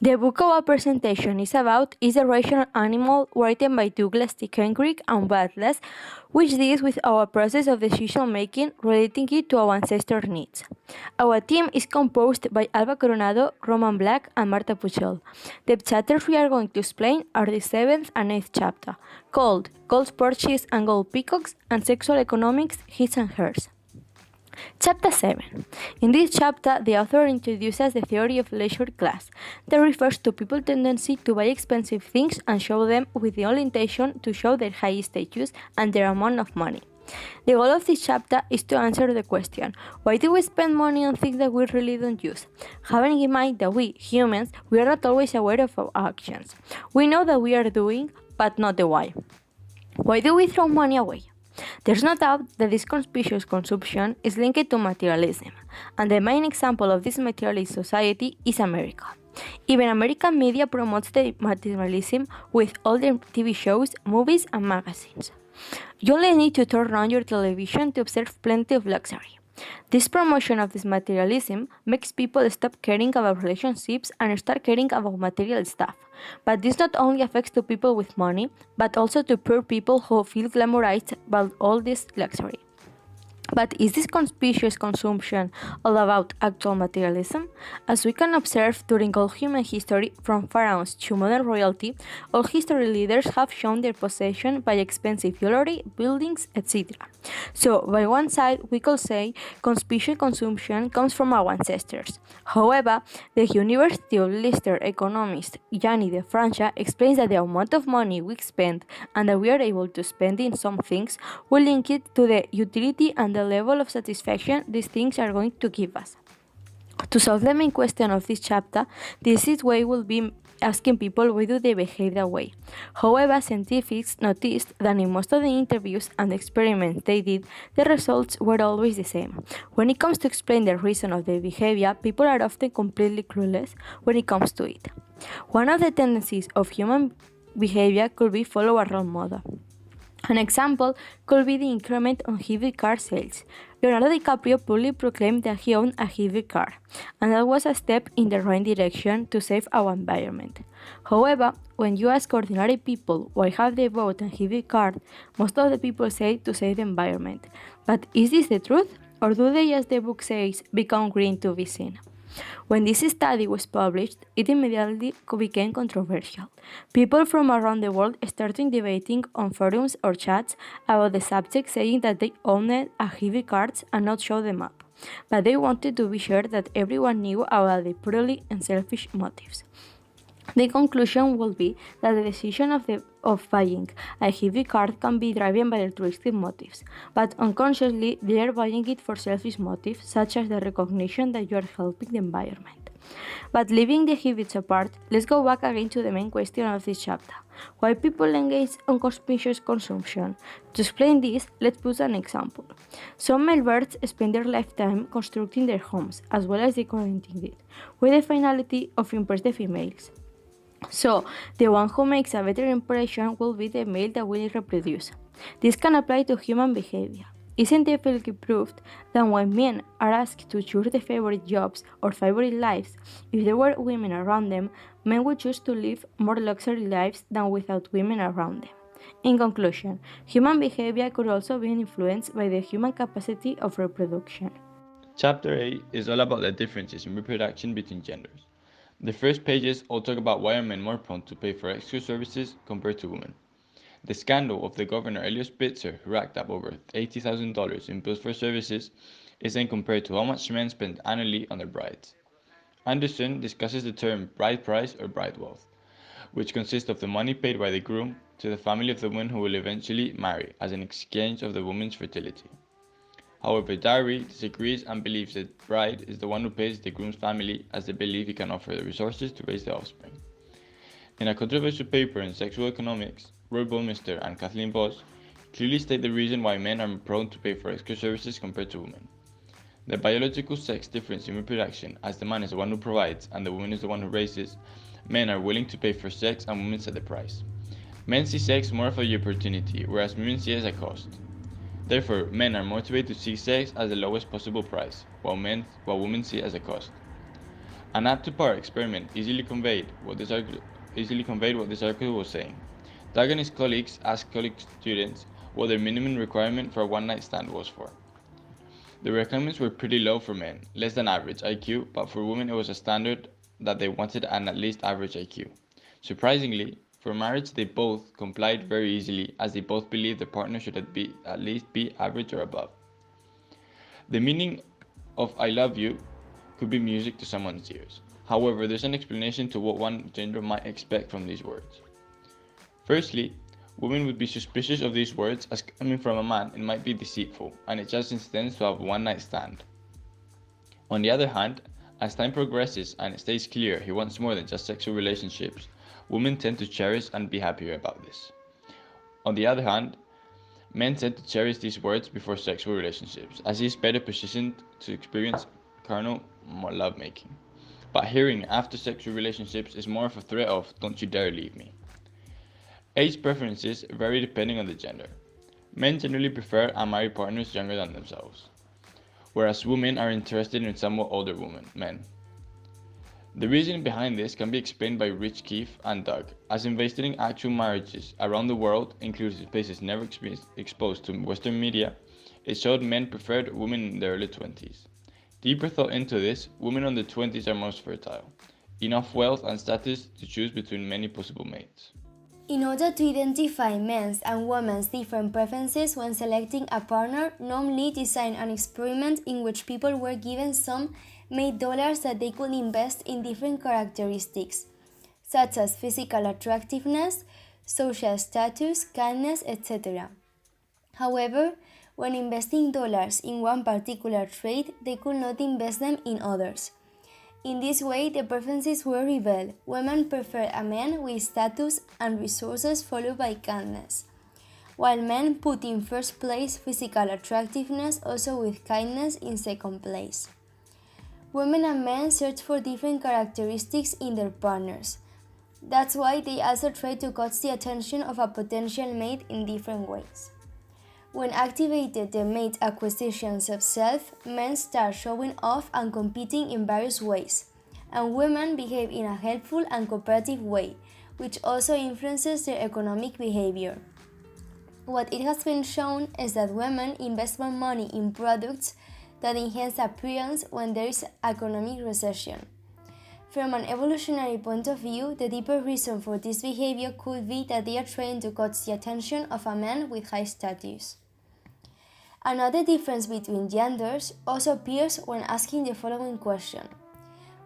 The book our presentation is about is The Rational Animal, written by Douglas T. Kendrick and Badless, which deals with our process of decision making, relating it to our ancestor needs. Our team is composed by Alba Coronado, Roman Black, and Marta Puchol. The chapters we are going to explain are the 7th and 8th chapter, called Gold Purchase and Gold Peacocks and Sexual Economics, His and Hers. Chapter 7. In this chapter, the author introduces the theory of leisure class that refers to people's tendency to buy expensive things and show them with the only intention to show their high status and their amount of money. The goal of this chapter is to answer the question, why do we spend money on things that we really don't use? Having in mind that we, humans, we are not always aware of our actions. We know that we are doing, but not the why. Why do we throw money away? There's no doubt that this conspicuous consumption is linked to materialism, and the main example of this materialist society is America. Even American media promotes the materialism with all their TV shows, movies, and magazines. You only need to turn on your television to observe plenty of luxury. This promotion of this materialism makes people stop caring about relationships and start caring about material stuff. But this not only affects to people with money, but also to poor people who feel glamorized about all this luxury. But is this conspicuous consumption all about actual materialism? As we can observe during all human history, from pharaohs to modern royalty, all history leaders have shown their possession by expensive jewelry, buildings, etc. So, by one side, we could say conspicuous consumption comes from our ancestors. However, the University of Leicester economist Gianni De Francia explains that the amount of money we spend and that we are able to spend in some things will link it to the utility and the level of satisfaction these things are going to give us. To solve the main question of this chapter, the easiest way will be asking people why do they behave that way. However, scientists noticed that in most of the interviews and experiments they did, the results were always the same. When it comes to explain the reason of their behavior, people are often completely clueless when it comes to it. One of the tendencies of human behavior could be follow a role model. An example could be the increment on heavy car sales. Leonardo DiCaprio publicly proclaimed that he owned a heavy car, and that was a step in the right direction to save our environment. However, when you ask ordinary people why have they bought a heavy car, most of the people say to save the environment. But is this the truth? Or do they, as the book says, become green to be seen? When this study was published, it immediately became controversial. People from around the world started debating on forums or chats about the subject, saying that they owned a heavy cars and not show them up. But they wanted to be sure that everyone knew about the purely and selfish motives. The conclusion will be that the decision of buying a heavy car can be driven by altruistic motives, but unconsciously they are buying it for selfish motives, such as the recognition that you are helping the environment. But leaving the habits apart, let's go back again to the main question of this chapter. Why people engage in conspicuous consumption? To explain this, let's put an example. Some male birds spend their lifetime constructing their homes, as well as decorating it, with the finality of impress the females. So, the one who makes a better impression will be the male that will reproduce. This can apply to human behavior. It's scientifically proved that when men are asked to choose their favorite jobs or favorite lives, if there were women around them, men would choose to live more luxury lives than without women around them. In conclusion, human behavior could also be influenced by the human capacity of reproduction. Chapter 8 is all about the differences in reproduction between genders. The first pages all talk about why are men more prone to pay for extra services compared to women. The scandal of the governor Elias Spitzer, who racked up over $80,000 in bills for services, is then compared to how much men spend annually on their brides. Anderson discusses the term bride price or bride wealth, which consists of the money paid by the groom to the family of the woman who will eventually marry as an exchange of the woman's fertility. However, Dowry disagrees and believes that bride is the one who pays the groom's family, as they believe he can offer the resources to raise the offspring. In a controversial paper in Sexual Economics, Roy Bullminster and Kathleen Voss clearly state the reason why men are prone to pay for extra services compared to women. The biological sex difference in reproduction, as the man is the one who provides and the woman is the one who raises, men are willing to pay for sex and women set the price. Men see sex more of an opportunity, whereas women see it as a cost. Therefore, men are motivated to seek sex at the lowest possible price, while women see it as a cost. An add to power experiment easily conveyed what this article was saying. Doug and his colleagues asked college students what their minimum requirement for a one-night stand was for. The requirements were pretty low for men, less than average IQ, but for women it was a standard that they wanted an at least average IQ. Surprisingly, for marriage they both complied very easily as they both believed their partner should at least be average or above. The meaning of I love you could be music to someone's ears. However, there's an explanation to what one gender might expect from these words. Firstly, women would be suspicious of these words as coming from a man it might be deceitful, and it just intends to have a one-night stand. On the other hand, as time progresses and it stays clear he wants more than just sexual relationships, women tend to cherish and be happier about this. On the other hand, men tend to cherish these words before sexual relationships, as he is better positioned to experience carnal lovemaking. But hearing after sexual relationships is more of a threat of don't you dare leave me. Age preferences vary depending on the gender. Men generally prefer unmarried partners younger than themselves, whereas women are interested in somewhat older men. The reason behind this can be explained by Rich Keefe and Doug, as investigating actual marriages around the world, including places never exposed to Western media, it showed men preferred women in their early 20s. Deeper thought into this, women in their 20s are most fertile, enough wealth and status to choose between many possible mates. In order to identify men's and women's different preferences when selecting a partner, Noam Lee designed an experiment in which people were given some made dollars that they could invest in different characteristics, such as physical attractiveness, social status, kindness, etc. However, when investing dollars in one particular trait, they could not invest them in others. In this way, the preferences were revealed. Women preferred a man with status and resources followed by kindness, while men put in first place physical attractiveness, also with kindness in second place. Women and men search for different characteristics in their partners. That's why they also try to catch the attention of a potential mate in different ways. When activated the mate acquisition self, men start showing off and competing in various ways, and women behave in a helpful and cooperative way, which also influences their economic behavior. What it has been shown is that women invest more money in products that enhance appearance when there is economic recession. From an evolutionary point of view, the deeper reason for this behavior could be that they are trying to catch the attention of a man with high status. Another difference between genders also appears when asking the following question: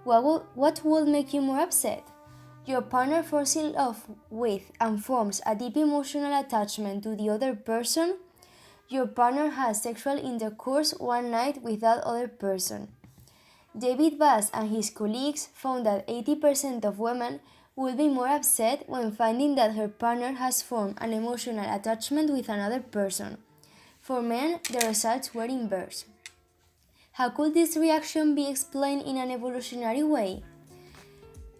What would make you more upset? Your partner falls in love with and forms a deep emotional attachment to the other person? Your partner has sexual intercourse one night with that other person? David Bass and his colleagues found that 80% of women would be more upset when finding that her partner has formed an emotional attachment with another person. For men, the results were inverse. How could this reaction be explained in an evolutionary way?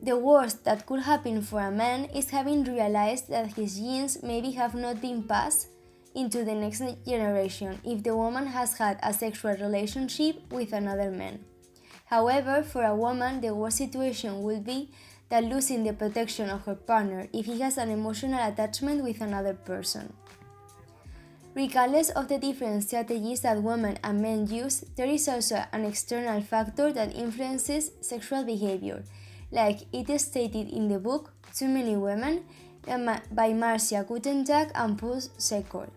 The worst that could happen for a man is having realized that his genes maybe have not been passed into the next generation if the woman has had a sexual relationship with another man. However, for a woman, the worst situation would be that losing the protection of her partner if he has an emotional attachment with another person. Regardless of the different strategies that women and men use, there is also an external factor that influences sexual behavior, like it is stated in the book Too Many Women by Marcia Gutentag and Paul Secor.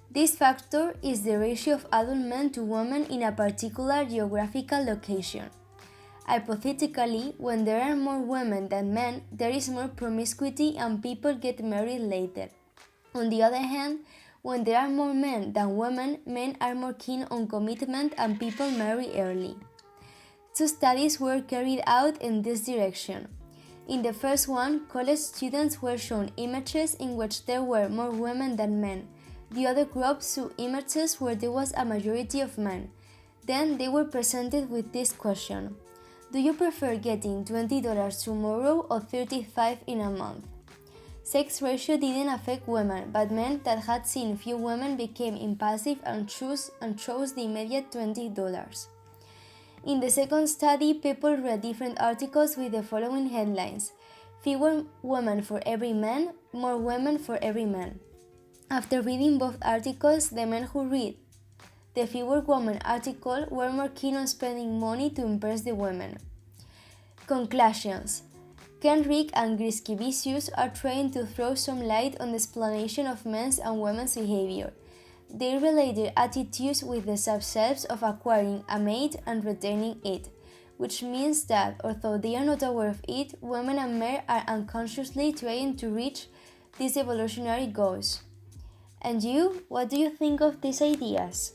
This factor is the ratio of adult men to women in a particular geographical location. Hypothetically, when there are more women than men, there is more promiscuity and people get married later. On the other hand, when there are more men than women, men are more keen on commitment and people marry early. 2 studies were carried out in this direction. In the first one, college students were shown images in which there were more women than men. The other group saw images where there was a majority of men. Then they were presented with this question: do you prefer getting $20 tomorrow or $35 in a month? Sex ratio didn't affect women, but men that had seen few women became impulsive and chose the immediate $20. In the second study, people read different articles with the following headlines: fewer women for every man, more women for every man. After reading both articles, the men who read the fewer women article were more keen on spending money to impress the women. Conclusions. Kenrick and Griskevicius are trying to throw some light on the explanation of men's and women's behavior. They relate their attitudes with the subselves of acquiring a mate and retaining it, which means that, although they are not aware of it, women and men are unconsciously trying to reach these evolutionary goals. And you, what do you think of these ideas?